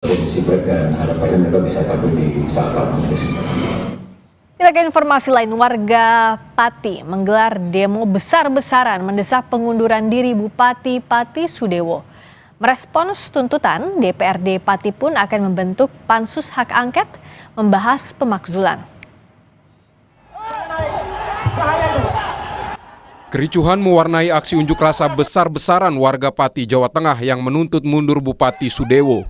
kondisi baik dan harapannya mereka bisa tampil di saat lawan. Kita ke informasi lain, warga Pati menggelar demo besar-besaran mendesak pengunduran diri Bupati Pati Sudewo. Merespons tuntutan, DPRD Pati pun akan membentuk pansus hak angket membahas pemakzulan. Kericuhan mewarnai aksi unjuk rasa besar-besaran warga Pati, Jawa Tengah yang menuntut mundur Bupati Sudewo.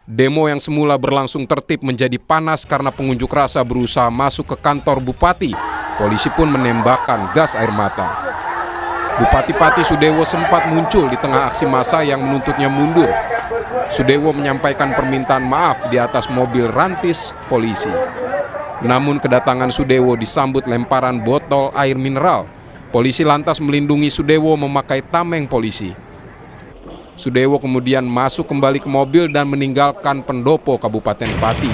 Demo yang semula berlangsung tertib menjadi panas karena pengunjuk rasa berusaha masuk ke kantor Bupati. Polisi pun menembakkan gas air mata. Bupati Pati Sudewo sempat muncul di tengah aksi massa yang menuntutnya mundur. Sudewo menyampaikan permintaan maaf di atas mobil rantis polisi. Namun kedatangan Sudewo disambut lemparan botol air mineral. Polisi lantas melindungi Sudewo memakai tameng polisi. Sudewo kemudian masuk kembali ke mobil dan meninggalkan pendopo Kabupaten Pati.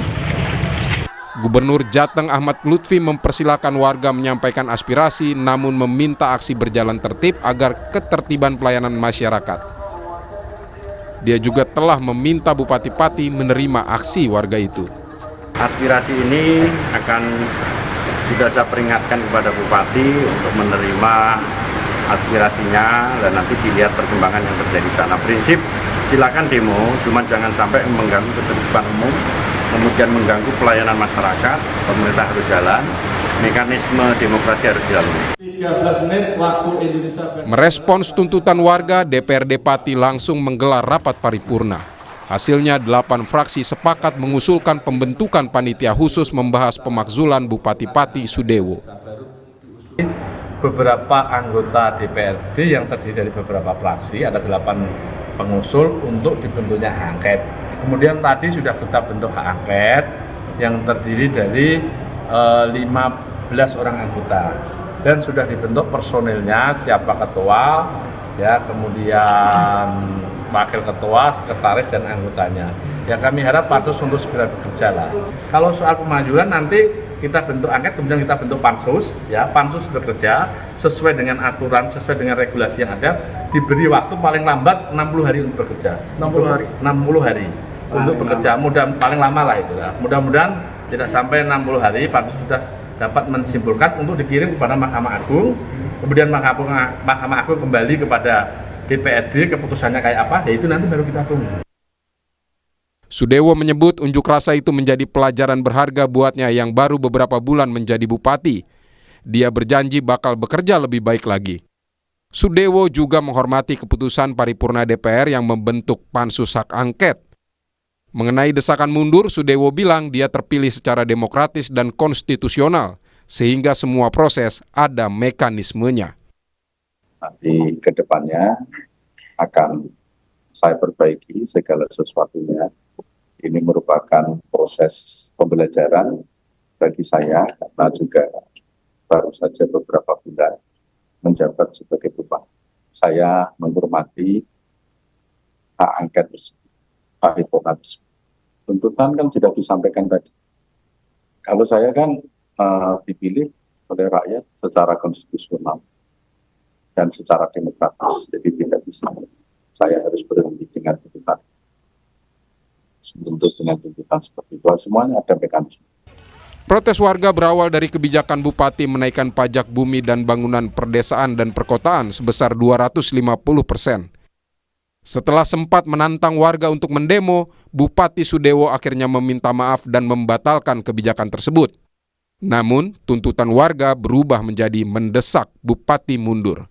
Gubernur Jateng Ahmad Lutfi mempersilahkan warga menyampaikan aspirasi namun meminta aksi berjalan tertib agar ketertiban pelayanan masyarakat. Dia juga telah meminta Bupati Pati menerima aksi warga itu. Aspirasi ini akan juga saya peringatkan kepada Bupati untuk menerima aspirasinya dan nanti dilihat perkembangan yang terjadi di sana. Prinsip silakan demo, cuman jangan sampai mengganggu ketertiban umum, kemudian mengganggu pelayanan masyarakat. Pemerintah harus jalan, mekanisme demokrasi harus dilalui. 13 menit waktu Indonesia. Merespons tuntutan warga, DPRD Pati langsung menggelar rapat paripurna. Hasilnya 8 fraksi sepakat mengusulkan pembentukan panitia khusus membahas pemakzulan Bupati Pati Sudewo. Beberapa anggota DPRD yang terdiri dari beberapa fraksi, ada 8 pengusul untuk dibentuknya hak angket. Kemudian tadi sudah kita bentuk hak angket yang terdiri dari 15 orang anggota dan sudah dibentuk personilnya, siapa ketua, ya, kemudian wakil ketua, sekretaris dan anggotanya. Ya kami harap pansus untuk segera bekerja lah. Kalau soal pemajuan nanti kita bentuk angket, kemudian kita bentuk pansus, ya pansus bekerja sesuai dengan aturan, sesuai dengan regulasi yang ada, diberi waktu paling lambat 60 hari untuk bekerja. 60 hari untuk bekerja, paling lama lah itu lah. Mudah-mudahan tidak sampai 60 hari pansus sudah dapat menyimpulkan untuk dikirim kepada Mahkamah Agung, kemudian Mahkamah Agung kembali kepada DPRD, keputusannya kayak apa, ya itu nanti baru kita tunggu. Sudewo menyebut unjuk rasa itu menjadi pelajaran berharga buatnya yang baru beberapa bulan menjadi bupati. Dia berjanji bakal bekerja lebih baik lagi. Sudewo juga menghormati keputusan paripurna DPR yang membentuk pansus hak angket. Mengenai desakan mundur, Sudewo bilang dia terpilih secara demokratis dan konstitusional, sehingga semua proses ada mekanismenya. Nanti ke depannya akan saya perbaiki segala sesuatunya. Ini merupakan proses pembelajaran bagi saya karena juga baru saja beberapa bulan menjabat sebagai bupati. Saya menghormati hak angket tersebut, paripurna tersebut. Tuntutan kan sudah disampaikan tadi. Kalau saya kan dipilih oleh rakyat secara konstitusional dan secara demokratis, jadi tidak bisa saya harus berhenti dengan tuntutan. Untuk dengan tuntutan seperti itu, semuanya ada mekanisme. Protes warga berawal dari kebijakan Bupati menaikkan pajak bumi dan bangunan perdesaan dan perkotaan sebesar 250%. Setelah sempat menantang warga untuk mendemo, Bupati Sudewo akhirnya meminta maaf dan membatalkan kebijakan tersebut. Namun, tuntutan warga berubah menjadi mendesak Bupati mundur.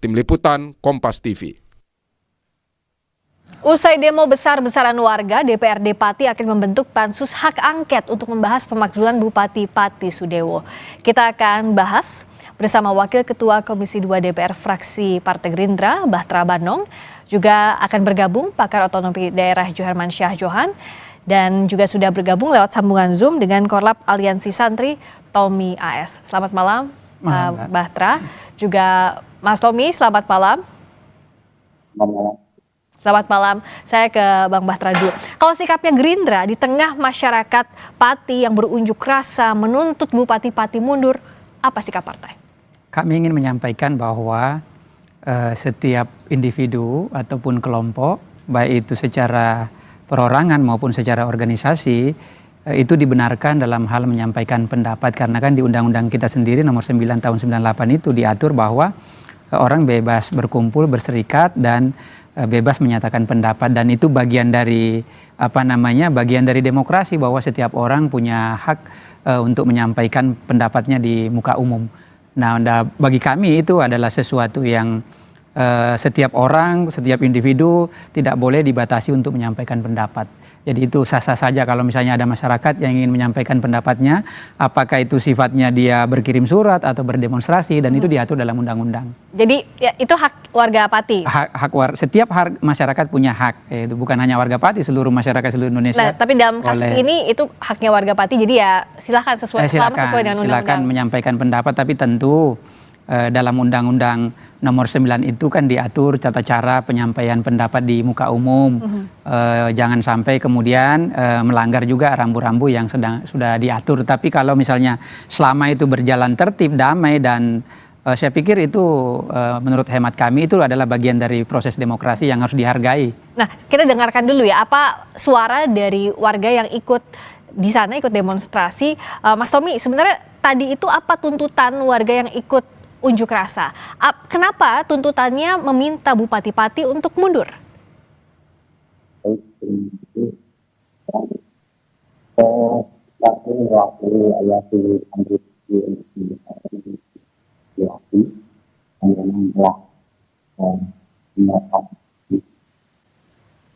Tim Liputan, Kompas TV. Usai demo besar-besaran warga, DPRD Pati akan membentuk pansus hak angket untuk membahas pemakzulan Bupati Pati Sudewo. Kita akan bahas bersama Wakil Ketua Komisi 2 DPR fraksi Partai Gerindra, Bahtra Banong. Juga akan bergabung pakar otonomi daerah Joherman Syah Johan. Dan juga sudah bergabung lewat sambungan Zoom dengan Korlap Aliansi Santri, Tommy AS. Selamat malam, Bahtra. Juga Mas Tommy, selamat malam. Selamat malam, saya ke Bang Bahtra dulu. Kalau sikapnya Gerindra di tengah masyarakat Pati yang berunjuk rasa menuntut Bupati Pati mundur, apa sikap partai? Kami ingin menyampaikan bahwa setiap individu ataupun kelompok, baik itu secara perorangan maupun secara organisasi itu dibenarkan dalam hal menyampaikan pendapat, karena kan di undang-undang kita sendiri nomor 9 tahun 98 itu diatur bahwa orang bebas berkumpul, berserikat dan bebas menyatakan pendapat, dan itu bagian dari bagian dari demokrasi, bahwa setiap orang punya hak untuk menyampaikan pendapatnya di muka umum. Nah, bagi kami itu adalah sesuatu yang setiap orang, setiap individu tidak boleh dibatasi untuk menyampaikan pendapat. Jadi itu sah-sah saja kalau misalnya ada masyarakat yang ingin menyampaikan pendapatnya, apakah itu sifatnya dia berkirim surat atau berdemonstrasi, dan itu diatur dalam undang-undang. Jadi ya, itu hak warga Pati? Setiap masyarakat punya hak, itu bukan hanya warga Pati, seluruh masyarakat seluruh Indonesia. Nah, tapi dalam kasus ini itu haknya warga Pati, jadi ya silakan sesuai dengan undang-undang. Silakan menyampaikan pendapat, tapi tentu dalam undang-undang nomor 9 itu kan diatur tata cara penyampaian pendapat di muka umum. Jangan sampai kemudian melanggar juga rambu-rambu yang sudah diatur. Tapi kalau misalnya selama itu berjalan tertib, damai, dan saya pikir itu menurut hemat kami itu adalah bagian dari proses demokrasi yang harus dihargai. Nah, kita dengarkan dulu ya apa suara dari warga yang ikut di sana, ikut demonstrasi. Mas Tommy, sebenarnya tadi itu apa tuntutan warga yang ikut unjuk rasa? Kenapa tuntutannya meminta Bupati Pati untuk mundur?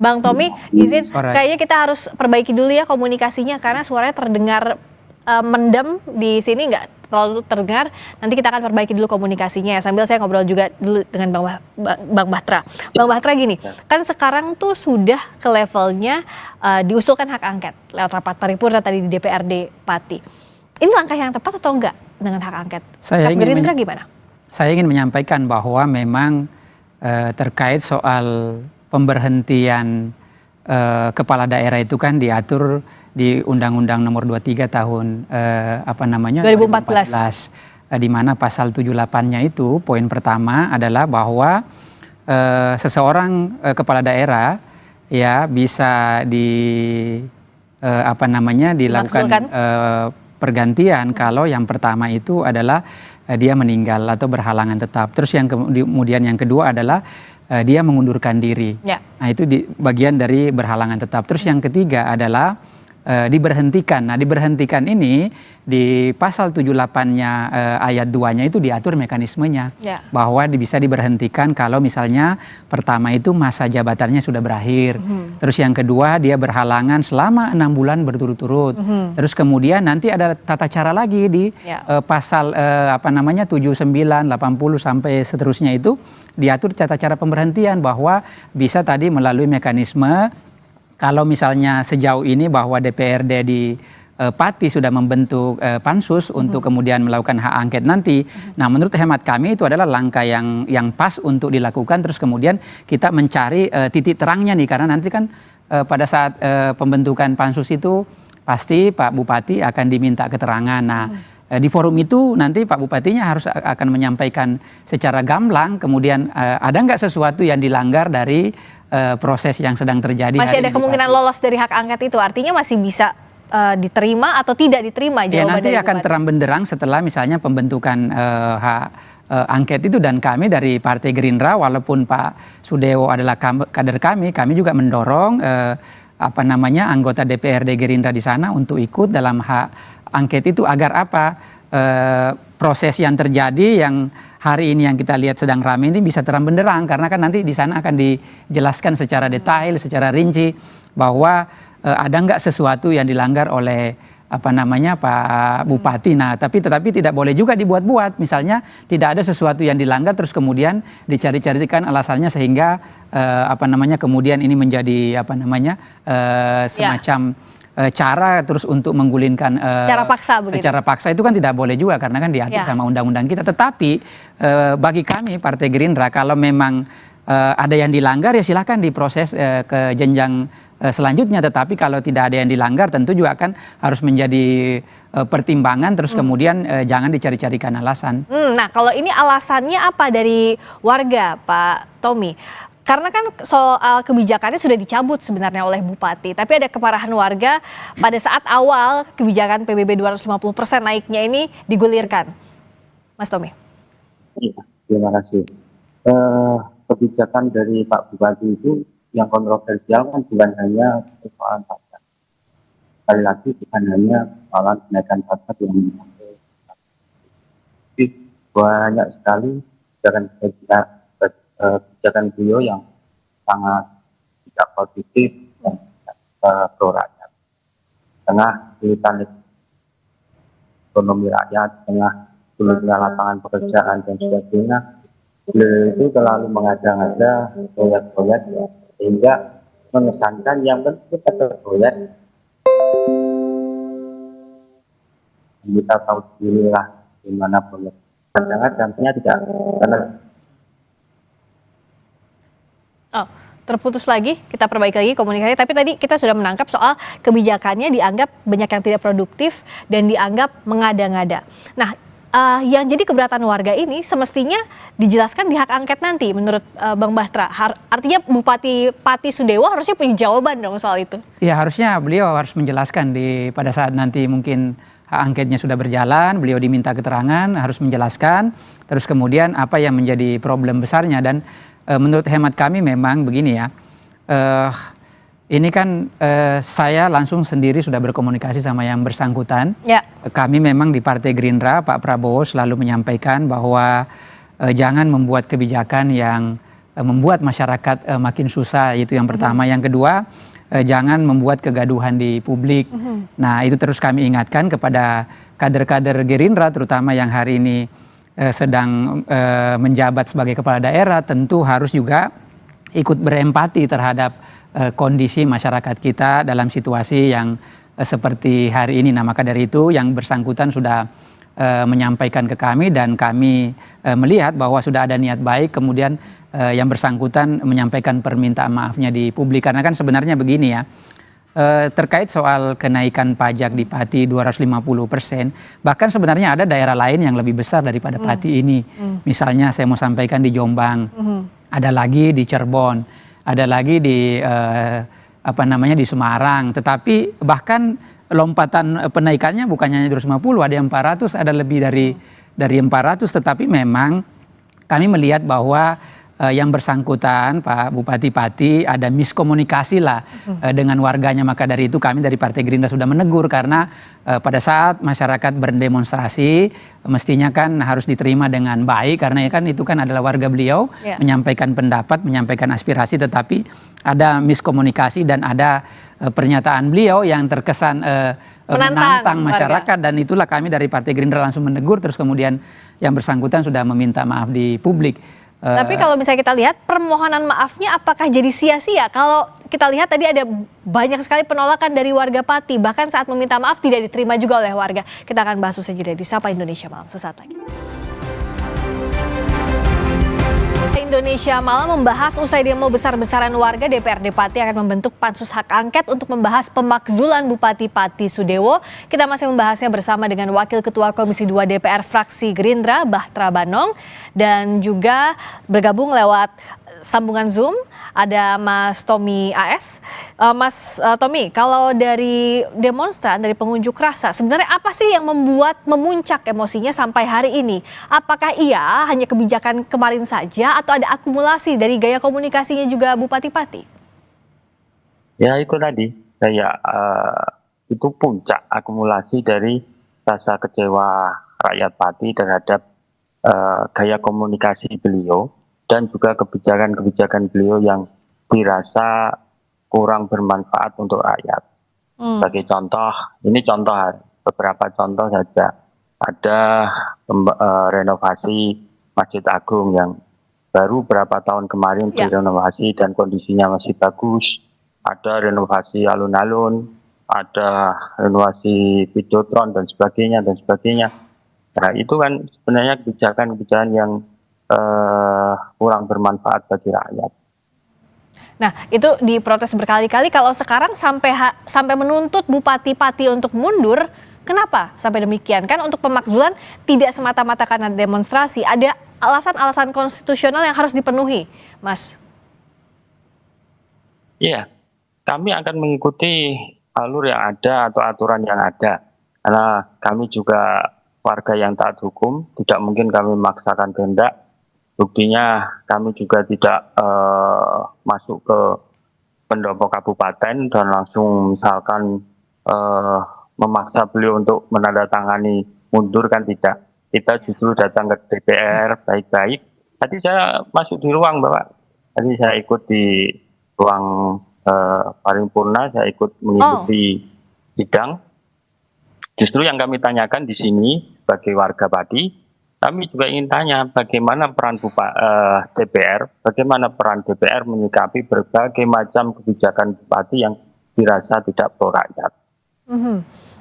Bang Tommy, izin, kayaknya kita harus perbaiki dulu ya komunikasinya karena suaranya terdengar mendem di sini, nggak terlalu terdengar. Nanti kita akan perbaiki dulu komunikasinya ya. Sambil saya ngobrol juga dulu dengan Bang Bahtra. Bang Bahtra, gini, kan sekarang tuh sudah ke levelnya diusulkan hak angket lewat rapat paripurna tadi di DPRD Pati. Ini langkah yang tepat atau enggak dengan hak angket? Gerindra gimana? Saya ingin menyampaikan bahwa memang terkait soal pemberhentian kepala daerah itu kan diatur di Undang-Undang Nomor 23 tahun 2014, di mana pasal 78-nya itu poin pertama adalah bahwa seseorang kepala daerah ya bisa dilakukan pergantian kalau yang pertama itu adalah dia meninggal atau berhalangan tetap. Terus yang kemudian yang kedua adalah dia mengundurkan diri. Ya. Nah, itu bagian dari berhalangan tetap. Terus yang ketiga adalah diberhentikan. Nah, diberhentikan ini di pasal 78-nya ayat 2-nya itu diatur mekanismenya. Ya. Bahwa bisa diberhentikan kalau misalnya pertama itu masa jabatannya sudah berakhir. Terus yang kedua dia berhalangan selama 6 bulan berturut-turut. Terus kemudian nanti ada tata cara lagi di pasal 79, 80 sampai seterusnya itu diatur tata cara pemberhentian, bahwa bisa tadi melalui mekanisme. Kalau misalnya sejauh ini bahwa DPRD di Pati sudah membentuk pansus untuk kemudian melakukan hak angket nanti. Nah, menurut hemat kami itu adalah langkah yang pas untuk dilakukan. Terus kemudian kita mencari titik terangnya nih, karena nanti kan pada saat pembentukan pansus itu pasti Pak Bupati akan diminta keterangan. Nah, di forum itu nanti Pak Bupatinya akan menyampaikan secara gamblang kemudian ada nggak sesuatu yang dilanggar dari proses yang sedang terjadi. Masih ada kemungkinan lolos dari hak angket itu, artinya masih bisa diterima atau tidak diterima jawaban dari Bupati. Nanti akan terang benderang setelah misalnya pembentukan hak angket itu, dan kami dari Partai Gerindra walaupun Pak Sudewo adalah kader kami juga mendorong anggota DPRD Gerindra di sana untuk ikut dalam hak angket itu agar proses yang terjadi yang hari ini yang kita lihat sedang ramai ini bisa terang benderang, karena kan nanti di sana akan dijelaskan secara detail, secara rinci bahwa ada nggak sesuatu yang dilanggar oleh Pak Bupati. Nah, tetapi tidak boleh juga dibuat-buat. Misalnya tidak ada sesuatu yang dilanggar terus kemudian dicari-carikan alasannya sehingga kemudian ini menjadi semacam cara terus untuk menggulingkan secara paksa itu kan tidak boleh juga, karena kan diatur sama undang-undang kita. Tetapi bagi kami Partai Gerindra kalau memang ada yang dilanggar ya silahkan diproses ke jenjang selanjutnya, tetapi kalau tidak ada yang dilanggar tentu juga akan harus menjadi pertimbangan terus kemudian jangan dicari-carikan alasan. Nah, kalau ini alasannya apa dari warga, Pak Tommy? Karena kan soal kebijakannya sudah dicabut sebenarnya oleh Bupati, tapi ada kemarahan warga pada saat awal kebijakan PBB 250% naiknya ini digulirkan. Mas Tommy. Iya, terima kasih. Kebijakan dari Pak Bupati itu yang kontroversial kan bukan hanya persoalan pajak. Sekali lagi bukan hanya persoalan kenaikan pajak yang dipakai. Tapi banyak sekali kebijakan beliau yang sangat tidak positif dan pro rakyat. Tengah kesulitan ekonomi rakyat, tengah sulitnya lapangan pekerjaan dan sebagainya, beliau itu terlalu mengada-ngada proyek-proyek sehingga mengesankan yang penting ada proyek. Kita tahu sendiri lah gimana proyek. Kadang-kadang dampaknya tidak karena terputus lagi, kita perbaiki lagi komunikasi. Tapi tadi kita sudah menangkap soal kebijakannya dianggap banyak yang tidak produktif dan dianggap mengada-ngada. Nah, yang jadi keberatan warga ini semestinya dijelaskan di hak angket nanti menurut Bang Bahtra. Artinya Bupati Pati Sudewo harusnya punya jawaban dong soal itu. Ya, harusnya beliau harus menjelaskan pada saat nanti mungkin hak angketnya sudah berjalan, beliau diminta keterangan, harus menjelaskan, terus kemudian apa yang menjadi problem besarnya. Dan menurut hemat kami memang begini ya, ini kan saya langsung sendiri sudah berkomunikasi sama yang bersangkutan. Ya. Kami memang di Partai Gerindra, Pak Prabowo selalu menyampaikan bahwa jangan membuat kebijakan yang membuat masyarakat makin susah, itu yang pertama. Yang kedua, jangan membuat kegaduhan di publik. Nah, itu terus kami ingatkan kepada kader-kader Gerindra, terutama yang hari ini sedang menjabat sebagai kepala daerah, tentu harus juga ikut berempati terhadap kondisi masyarakat kita dalam situasi yang seperti hari ini. Nah, maka dari itu yang bersangkutan sudah menyampaikan ke kami dan kami melihat bahwa sudah ada niat baik, kemudian yang bersangkutan menyampaikan permintaan maafnya di publik. Karena kan sebenarnya begini ya, terkait soal kenaikan pajak di Pati 250%, bahkan sebenarnya ada daerah lain yang lebih besar daripada Pati ini. Misalnya saya mau sampaikan di Jombang, ada lagi di Cirebon, ada lagi di di Semarang. Tetapi bahkan lompatan penaikannya bukannya 250, ada yang 400, ada lebih dari 400. Tetapi memang kami melihat bahwa yang bersangkutan Pak Bupati Pati ada miskomunikasi lah dengan warganya. Maka dari itu kami dari Partai Gerindra sudah menegur, karena pada saat masyarakat berdemonstrasi mestinya kan harus diterima dengan baik, karena kan itu kan adalah warga beliau, menyampaikan pendapat, menyampaikan aspirasi, tetapi ada miskomunikasi dan ada pernyataan beliau yang terkesan menantang masyarakat warga. Dan itulah kami dari Partai Gerindra langsung menegur, terus kemudian yang bersangkutan sudah meminta maaf di publik. Tapi kalau misalnya kita lihat permohonan maafnya apakah jadi sia-sia? Kalau kita lihat tadi ada banyak sekali penolakan dari warga Pati, bahkan saat meminta maaf tidak diterima juga oleh warga. Kita akan bahas usai jeda di Sapa Indonesia Malam sesaat lagi. Indonesia Malam membahas usai demo besar-besaran warga, DPRD Pati akan membentuk pansus hak angket untuk membahas pemakzulan Bupati Pati Sudewo. Kita masih membahasnya bersama dengan Wakil Ketua Komisi 2 DPR fraksi Gerindra, Bahtra Banong, dan juga bergabung lewat sambungan Zoom ada Mas Tommy AS. Mas Tommy, kalau dari demonstran, dari pengunjuk rasa, sebenarnya apa sih yang membuat memuncak emosinya sampai hari ini? Apakah ia hanya kebijakan kemarin saja atau ada akumulasi dari gaya komunikasinya juga Bupati Pati? Ya itu tadi, itu puncak akumulasi dari rasa kecewa rakyat Pati terhadap gaya komunikasi beliau dan juga kebijakan-kebijakan beliau yang dirasa kurang bermanfaat untuk rakyat. Sebagai contoh, ini contoh beberapa contoh saja. Ada renovasi Masjid Agung yang baru berapa tahun kemarin direnovasi dan kondisinya masih bagus. Ada renovasi alun-alun, ada renovasi Videotron dan sebagainya dan sebagainya. Nah itu kan sebenarnya kebijakan-kebijakan yang kurang bermanfaat bagi rakyat. Nah itu diprotes berkali-kali. Kalau sekarang sampai menuntut Bupati Pati untuk mundur, kenapa sampai demikian? Kan untuk pemakzulan tidak semata-mata karena demonstrasi, ada alasan-alasan konstitusional yang harus dipenuhi, Mas. Iya, kami akan mengikuti alur yang ada atau aturan yang ada. Karena kami juga warga yang taat hukum, tidak mungkin kami memaksakan kehendak. Buktinya kami juga tidak masuk ke pendopo kabupaten dan langsung misalkan memaksa beliau untuk menandatangani mundur, kan tidak. Kita justru datang ke DPR baik-baik. Tadi saya masuk di ruang, Bapak. Tadi saya ikut di ruang paripurna, saya ikut mengikuti sidang. Justru yang kami tanyakan di sini sebagai warga Pati, kami juga ingin tanya bagaimana peran DPR, bagaimana peran DPR menyikapi berbagai macam kebijakan Bupati yang dirasa tidak pro rakyat.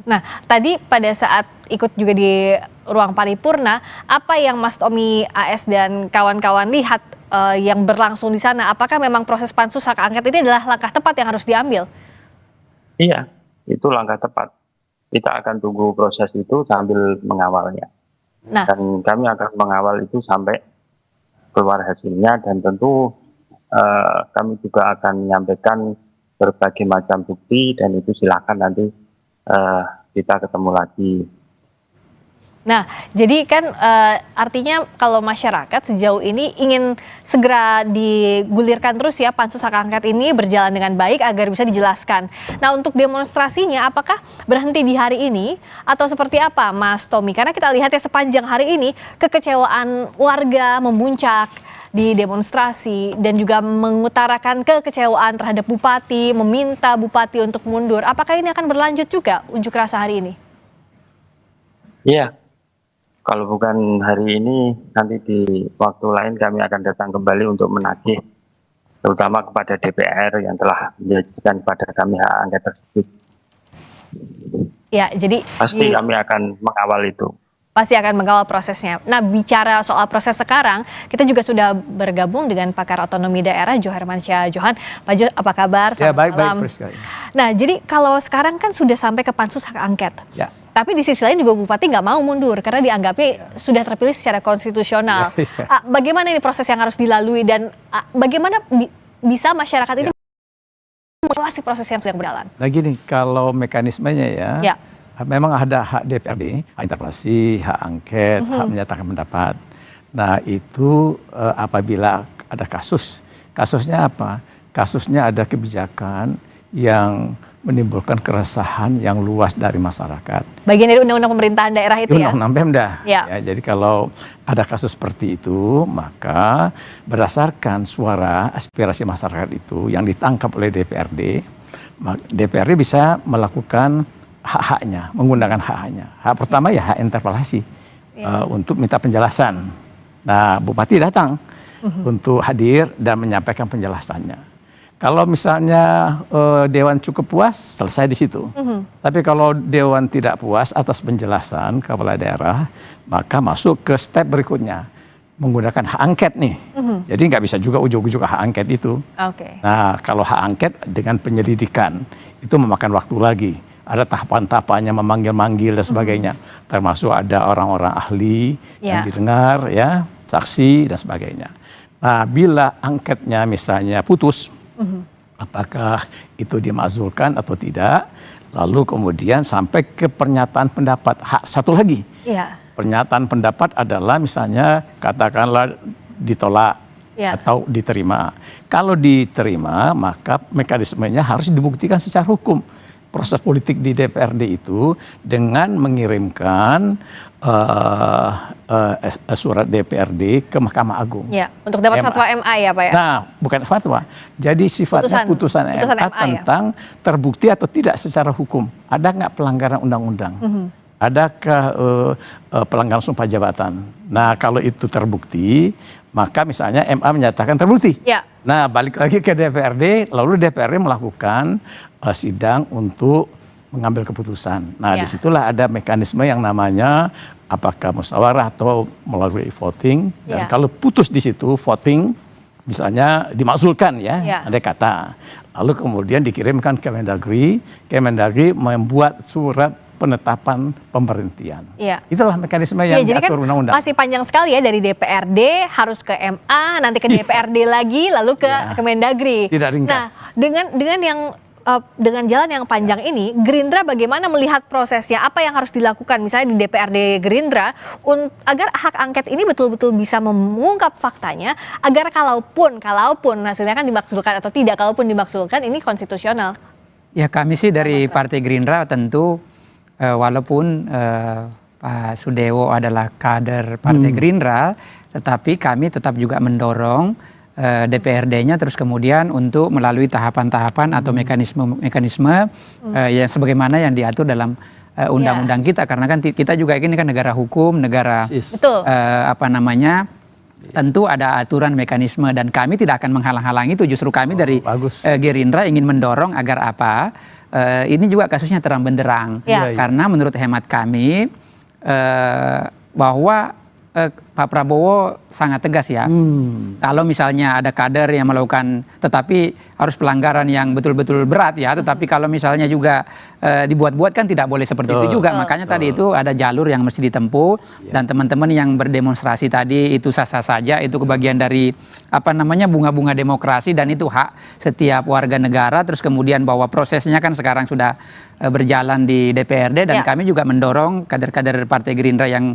Nah, tadi pada saat ikut juga di ruang paripurna, apa yang Mas Tommy AS dan kawan-kawan lihat yang berlangsung di sana? Apakah memang proses pansus hak angket ini adalah langkah tepat yang harus diambil? Iya, itu langkah tepat. Kita akan tunggu proses itu sambil mengawalnya. Nah, Dan kami akan mengawal itu sampai keluar hasilnya, dan tentu kami juga akan menyampaikan berbagai macam bukti, dan itu silakan nanti kita ketemu lagi. Nah, jadi kan artinya kalau masyarakat sejauh ini ingin segera digulirkan terus ya pansus hak angket ini berjalan dengan baik agar bisa dijelaskan. Nah, untuk demonstrasinya apakah berhenti di hari ini atau seperti apa, Mas Tommy? Karena kita lihat ya sepanjang hari ini kekecewaan warga memuncak di demonstrasi dan juga mengutarakan kekecewaan terhadap bupati, meminta bupati untuk mundur. Apakah ini akan berlanjut juga unjuk rasa hari ini? Iya. Kalau bukan hari ini, nanti di waktu lain kami akan datang kembali untuk menagih, terutama kepada DPR yang telah menjanjikan kepada kami hak angket tersebut. Ya, jadi Pasti kami akan mengawal itu. Pasti akan mengawal prosesnya. Nah, bicara soal proses sekarang, kita juga sudah bergabung dengan pakar otonomi daerah Jo Hermansyah Johan. Pak Jo, apa kabar? Ya, Selamat malam. baik. Nah, jadi kalau sekarang kan sudah sampai ke pansus hak angket. Ya. Tapi di sisi lain juga Bupati nggak mau mundur karena dianggapnya sudah terpilih secara konstitusional. Bagaimana ini proses yang harus dilalui dan bagaimana bisa masyarakat ini mengawasi proses yang sedang berjalan? Nah gini, kalau mekanismenya ya, memang ada hak DPRD, hak interpelasi, hak angket, hak menyatakan pendapat. Nah itu apabila ada kasusnya apa? Kasusnya ada kebijakan yang menimbulkan keresahan yang luas dari masyarakat. Bagian dari undang-undang pemerintahan daerah itu ya? Undang-undang Pemda. Ya. Ya, jadi kalau ada kasus seperti itu, maka berdasarkan suara aspirasi masyarakat itu yang ditangkap oleh DPRD bisa melakukan hak-haknya, menggunakan hak-haknya. Hak pertama ya hak interpelasi untuk minta penjelasan. Nah, Bupati datang untuk hadir dan menyampaikan penjelasannya. Kalau misalnya Dewan cukup puas, selesai di situ. Tapi kalau Dewan tidak puas atas penjelasan kepala daerah, maka masuk ke step berikutnya, menggunakan hak angket nih. Jadi nggak bisa juga ujuk-ujuk hak angket itu. Nah, kalau hak angket dengan penyelidikan, itu memakan waktu lagi. Ada tahapan-tahapannya, memanggil-manggil dan sebagainya. Termasuk ada orang-orang ahli yang didengar, ya, saksi dan sebagainya. Nah, bila angketnya misalnya putus, apakah itu dimakzulkan atau tidak, lalu kemudian sampai ke pernyataan pendapat. Hak satu lagi, pernyataan pendapat adalah misalnya katakanlah ditolak atau diterima. Kalau diterima, maka mekanismenya harus dibuktikan secara hukum. Proses politik di DPRD itu dengan mengirimkan surat DPRD ke Mahkamah Agung. Ya, untuk dapat fatwa MA ya Pak ya? Nah, bukan fatwa. Jadi sifatnya putusan MA tentang terbukti atau tidak secara hukum. Ada nggak pelanggaran undang-undang? Adakah pelanggaran sumpah jabatan? Nah, kalau itu terbukti, maka misalnya MA menyatakan terbukti. Nah, balik lagi ke DPRD, lalu DPRD melakukan sidang untuk mengambil keputusan. Nah, disitulah ada mekanisme yang namanya apakah musyawarah atau melalui voting. Dan kalau putus di situ voting, misalnya dimakzulkan ya, andai kata. Lalu kemudian dikirimkan ke Kemendagri, Kemendagri membuat surat penetapan pemberhentian. Iya. Itulah mekanisme yang jadi kan diatur undang-undang. masih panjang sekali ya, dari DPRD harus ke MA, nanti ke DPRD lagi, lalu ke Kemendagri. Tidak ringkas. Nah, dengan jalan yang panjang ini, Gerindra bagaimana melihat prosesnya? Apa yang harus dilakukan misalnya di DPRD Gerindra agar hak angket ini betul-betul bisa mengungkap faktanya, agar kalaupun hasilnya kan dimaksudkan atau tidak, kalaupun dimaksudkan ini konstitusional. Ya, kami sih dari Partai Gerindra tentu walaupun Pak Sudewo adalah kader Partai Gerindra, tetapi kami tetap juga mendorong DPRD-nya terus kemudian untuk melalui tahapan-tahapan atau mekanisme yang sebagaimana yang diatur dalam undang-undang kita, karena kan kita juga ini kan negara hukum, negara Betul. tentu ada aturan mekanisme, dan kami tidak akan menghalang-halangi itu. Justru kami dari Gerindra ingin mendorong agar ini juga kasusnya terang benderang, karena menurut hemat kami bahwa Pak Prabowo sangat tegas ya. Kalau misalnya ada kader yang melakukan, tetapi harus pelanggaran yang betul-betul berat ya. Tetapi kalau misalnya juga dibuat-buat kan tidak boleh seperti itu juga. Makanya tadi itu ada jalur yang mesti ditempuh. Dan teman-teman yang berdemonstrasi tadi itu sah-sah saja. Itu kebagian dari bunga-bunga demokrasi, dan itu hak setiap warga negara. Terus kemudian bahwa prosesnya kan sekarang sudah berjalan di DPRD, dan kami juga mendorong kader-kader Partai Gerindra yang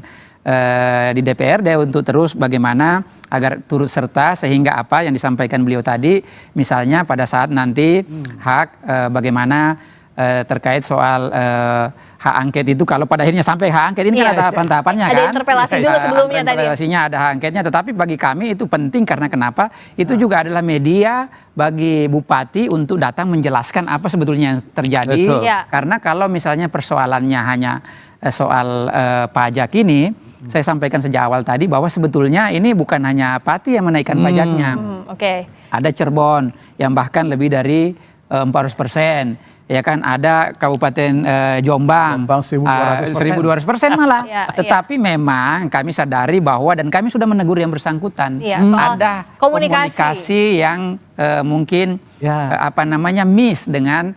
di DPRD untuk terus bagaimana agar turut serta, sehingga apa yang disampaikan beliau tadi, misalnya pada saat nanti hak bagaimana terkait soal hak angket itu, kalau pada akhirnya sampai hak angket ini kan ada tahapan-tahapannya kan. Ada interpelasi dulu sebelumnya tadi. Interpelasinya ada hak angketnya, tetapi bagi kami itu penting karena kenapa? Itu juga adalah media bagi bupati untuk datang menjelaskan apa sebetulnya yang terjadi. Karena kalau misalnya persoalannya hanya soal pajak ini, saya sampaikan sejak awal tadi bahwa sebetulnya ini bukan hanya Pati yang menaikkan pajaknya. Ada Cirebon yang bahkan lebih dari 400%. Ya kan, ada Kabupaten Jombang 1.200% malah. Tetapi memang kami sadari bahwa, dan kami sudah menegur yang bersangkutan, ada komunikasi yang mungkin miss dengan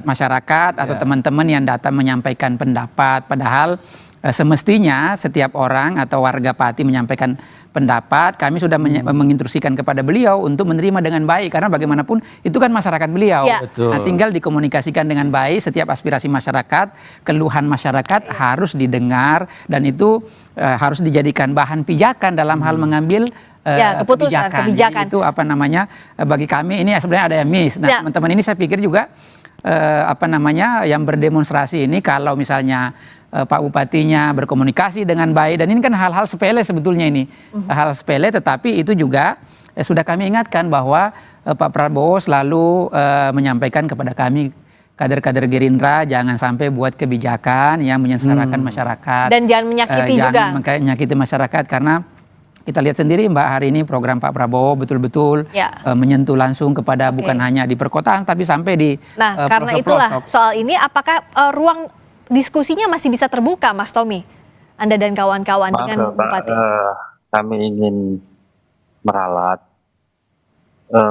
masyarakat atau teman-teman yang datang menyampaikan pendapat, padahal semestinya setiap orang atau warga Pati menyampaikan pendapat, kami sudah menginstruksikan kepada beliau untuk menerima dengan baik, karena bagaimanapun itu kan masyarakat beliau. Nah, tinggal dikomunikasikan dengan baik, setiap aspirasi masyarakat, keluhan masyarakat harus didengar, dan itu harus dijadikan bahan pijakan dalam hal mengambil kebijakan. Itu bagi kami ini sebenarnya ada yang miss. Nah, teman-teman ini saya pikir juga yang berdemonstrasi ini, kalau misalnya Pak Bupatinya berkomunikasi dengan baik, dan ini kan hal-hal sepele sebetulnya ini, hal sepele, tetapi itu juga sudah kami ingatkan bahwa Pak Prabowo selalu menyampaikan kepada kami kader-kader Gerindra, jangan sampai buat kebijakan yang menyengsarakan masyarakat, dan jangan menyakiti menyakiti masyarakat, karena kita lihat sendiri Mbak, hari ini program Pak Prabowo betul-betul menyentuh langsung kepada bukan hanya di perkotaan, tapi sampai di karena itulah soal ini, apakah ruang diskusinya masih bisa terbuka, Mas Tommy, Anda dan kawan-kawan dengan Bupati? Kami ingin meralat,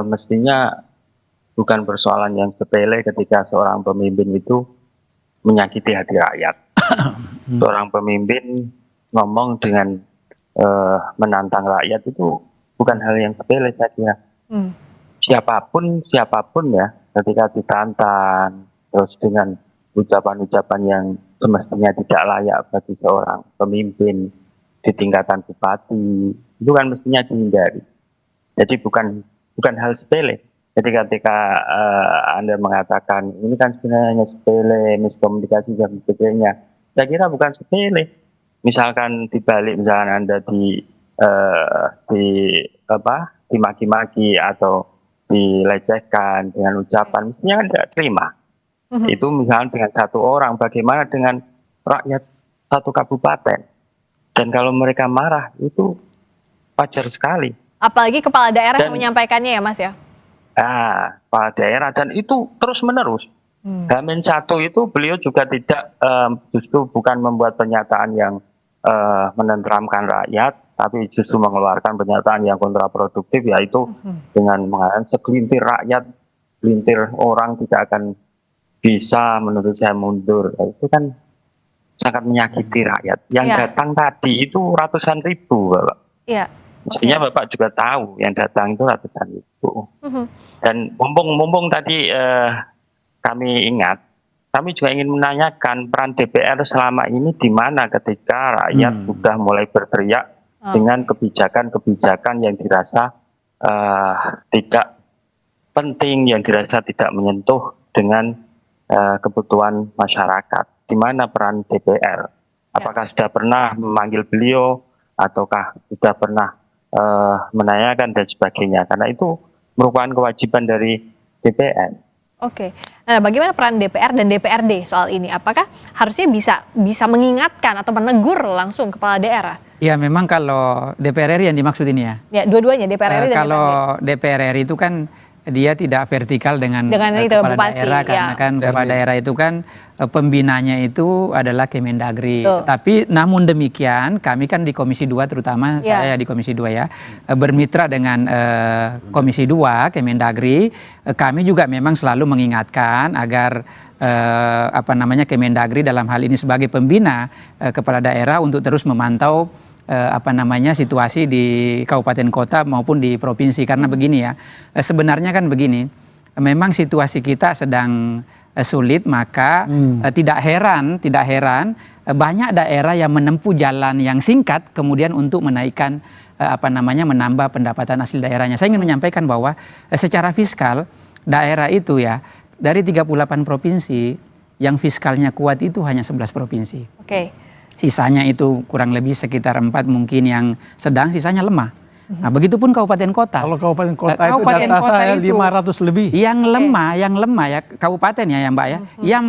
mestinya bukan persoalan yang sepele ketika seorang pemimpin itu menyakiti hati rakyat. Seorang pemimpin ngomong dengan menantang rakyat itu bukan hal yang sepele, saya kira. Siapapun ya, ketika ditantang terus dengan ucapan-ucapan yang semestinya tidak layak bagi seorang pemimpin di tingkatan bupati, itu kan mestinya dihindari. Jadi bukan hal sepele. Jadi ketika Anda mengatakan ini kan sebenarnya hanya sepele, miskomunikasi dan sebagainya, saya kira bukan sepele. Misalkan dibalik, misalkan Anda dimaki-maki atau dilecehkan dengan ucapan, mestinya kan tidak terima. Itu misalnya dengan satu orang, bagaimana dengan rakyat satu kabupaten? Dan kalau mereka marah, itu wajar sekali. Apalagi kepala daerah yang menyampaikannya ya, Mas ya? Kepala daerah, dan itu terus menerus. H-1 itu beliau juga tidak, justru bukan membuat pernyataan yang menenteramkan rakyat, tapi justru mengeluarkan pernyataan yang kontraproduktif, yaitu dengan mengatakan segelintir rakyat, segelintir orang tidak akan bisa menurut saya mundur. Itu kan sangat menyakiti rakyat. Yang datang tadi itu ratusan ribu, Bapak. Iya. Mestinya Bapak juga tahu yang datang itu ratusan ribu. Dan mumpung tadi kami ingat, kami juga ingin menanyakan peran DPR selama ini di mana ketika rakyat sudah mulai berteriak dengan kebijakan-kebijakan yang dirasa tidak penting, yang dirasa tidak menyentuh dengan kebutuhan masyarakat. Di mana peran DPR? Apakah sudah pernah memanggil beliau, ataukah sudah pernah menanyakan dan sebagainya? Karena itu merupakan kewajiban dari DPR. Oke, nah bagaimana peran DPR dan DPRD soal ini? Apakah harusnya bisa mengingatkan atau menegur langsung kepala daerah? Ya memang kalau DPR RI yang dimaksud ini ya. Ya dua-duanya DPR RI dan kalau DPRD. DPR RI itu kan dia tidak vertikal dengan itu, kepala bupati, daerah karena kan kepala daerah itu kan pembinanya itu adalah Kemendagri. Tapi namun demikian kami kan di Komisi 2 terutama saya di Komisi 2 ya bermitra dengan Komisi 2 Kemendagri. Kami juga memang selalu mengingatkan agar Kemendagri dalam hal ini sebagai pembina kepala daerah untuk terus memantau situasi di kabupaten kota maupun di provinsi. Karena begini ya, sebenarnya kan begini, memang situasi kita sedang sulit, maka tidak heran banyak daerah yang menempuh jalan yang singkat kemudian untuk menaikkan menambah pendapatan asli daerahnya. Saya ingin menyampaikan bahwa secara fiskal daerah itu ya dari 38 provinsi yang fiskalnya kuat itu hanya 11 provinsi. Sisanya itu kurang lebih sekitar 4 mungkin yang sedang, sisanya lemah. Nah, begitupun kabupaten kota. Kalau kabupaten kota itu data saya 500 lebih. Yang lemah ya kabupaten ya Mbak ya. Yang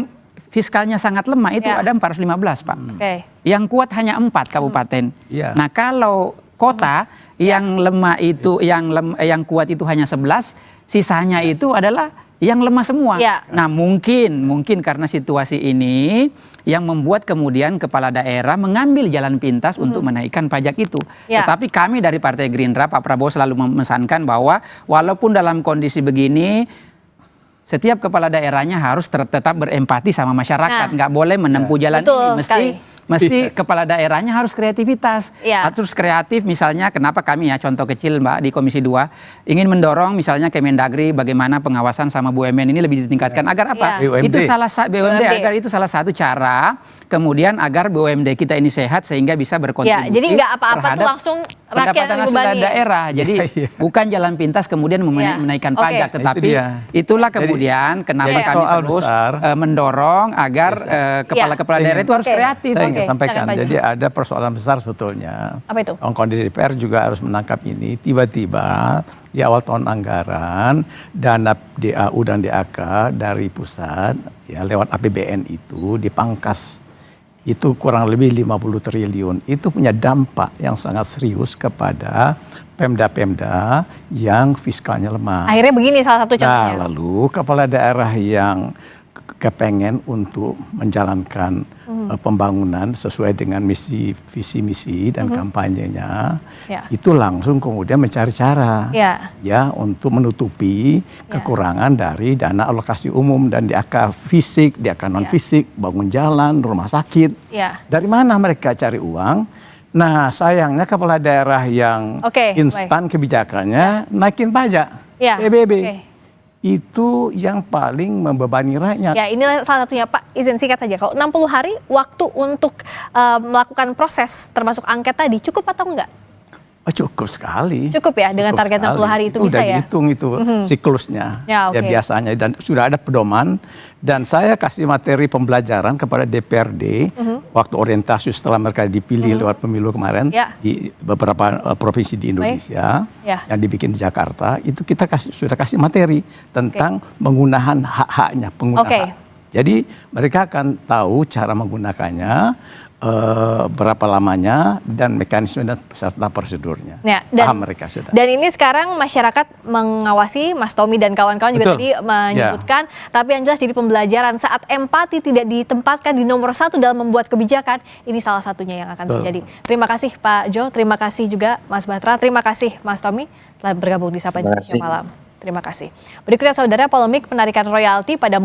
fiskalnya sangat lemah itu ada 415 Pak. Yang kuat hanya 4 kabupaten. Nah, kalau kota yang lemah itu yang kuat itu hanya 11, sisanya itu adalah yang lemah semua. Nah mungkin karena situasi ini yang membuat kemudian kepala daerah mengambil jalan pintas untuk menaikkan pajak itu. Tetapi kami dari Partai Gerindra, Pak Prabowo selalu memesankan bahwa walaupun dalam kondisi begini, setiap kepala daerahnya harus tetap berempati sama masyarakat. Nggak boleh menempuh jalan ini. Mesti kepala daerahnya harus kreativitas. Harus kreatif, misalnya kenapa kami ya contoh kecil Mbak di Komisi 2 ingin mendorong misalnya Kemendagri bagaimana pengawasan sama BUMN ini lebih ditingkatkan agar apa? Itu BUMD agar itu salah satu cara kemudian agar BUMD kita ini sehat sehingga bisa berkontribusi. Jadi nggak apa-apa tuh langsung rakyat yang dibebani. Daerah. Jadi bukan jalan pintas kemudian menaikkan pajak, tetapi itulah kemudian kenapa kami terus mendorong agar kepala-kepala daerah itu harus kreatif. Saya sampaikan, jadi ada persoalan besar sebetulnya. Apa itu? Kondisi DPR juga harus menangkap ini. Tiba-tiba di awal tahun anggaran dana DAU dan DAK dari pusat ya lewat APBN itu dipangkas. Itu kurang lebih 50 triliun. Itu punya dampak yang sangat serius kepada pemda-pemda yang fiskalnya lemah. Akhirnya begini salah satu contohnya. Nah, lalu kepala daerah yang kepengen untuk menjalankan pembangunan sesuai dengan visi misi dan kampanyenya, itu langsung kemudian mencari cara ya untuk menutupi kekurangan dari dana alokasi umum dan DAK fisik, DAK non fisik, bangun jalan, rumah sakit. Dari mana mereka cari uang? Nah, sayangnya kepala daerah yang instan kebijakannya naikin pajak, PBB. Itu yang paling membebani rakyat. Ya, inilah salah satunya Pak, izin singkat saja. Kalau 60 hari waktu untuk melakukan proses termasuk angket tadi cukup atau enggak? Oh, cukup sekali. Cukup ya dengan target 60 hari itu bisa ya? Udah dihitung itu siklusnya. Ya biasanya dan sudah ada pedoman dan saya kasih materi pembelajaran kepada DPRD waktu orientasi setelah mereka dipilih lewat pemilu kemarin di beberapa provinsi di Indonesia yang dibikin di Jakarta, itu kita sudah kasih materi tentang penggunaan hak-haknya, hak. Jadi mereka akan tahu cara menggunakannya, berapa lamanya dan mekanisme dan serta prosedurnya. Paham mereka sudah. Dan ini sekarang masyarakat mengawasi, Mas Tommy dan kawan-kawan juga tadi menyebutkan, tapi yang jelas jadi pembelajaran saat empati tidak ditempatkan di nomor 1 dalam membuat kebijakan, ini salah satunya yang akan terjadi. Terima kasih Pak Jo, terima kasih juga Mas Batra, terima kasih Mas Tommy telah bergabung di Sapa Indonesia Malam. Terima kasih. Berikutnya saudara, polemik penarikan royalti pada